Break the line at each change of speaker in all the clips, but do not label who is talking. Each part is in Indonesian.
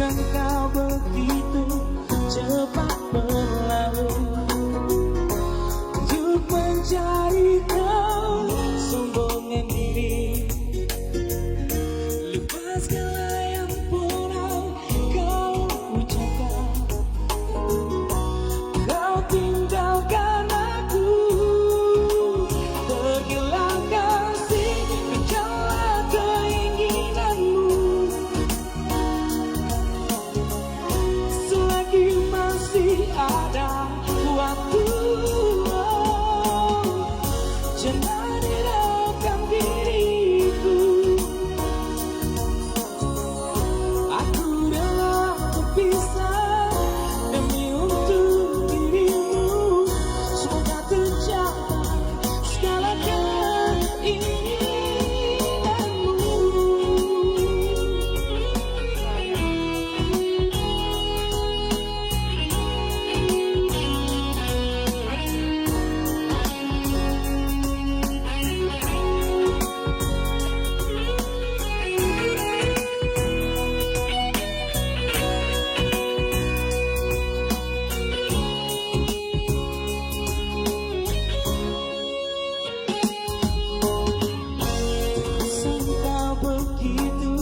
sangka begitu cepat berlalu untuk mencari kesombongan diri. Lupa segala yang pernah kau ucapkan. Kau tinggalkan aku, pergilah kasih, kejarlah keinginanmu. Selagi masih ada waktu, jangan hiraukan diriku. Aku rela berpisah demi untuk dirimu. Semoga tercapai segala keinginanmu. Sangka begitu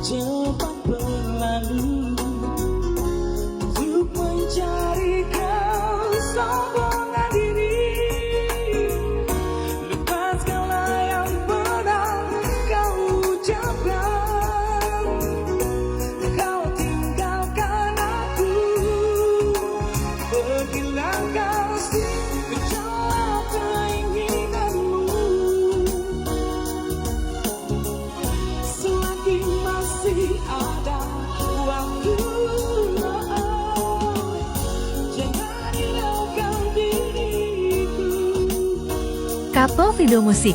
cepat berlalu untuk mencari kesombongan diri. Lupa segala yang pernah kau ucapkan. Kau tinggalkan aku, pergilah kasih, kejarlah keinginanmu. Selagi masih ada waktu, jangan hiraukan diriku.
Kapo Video Musik.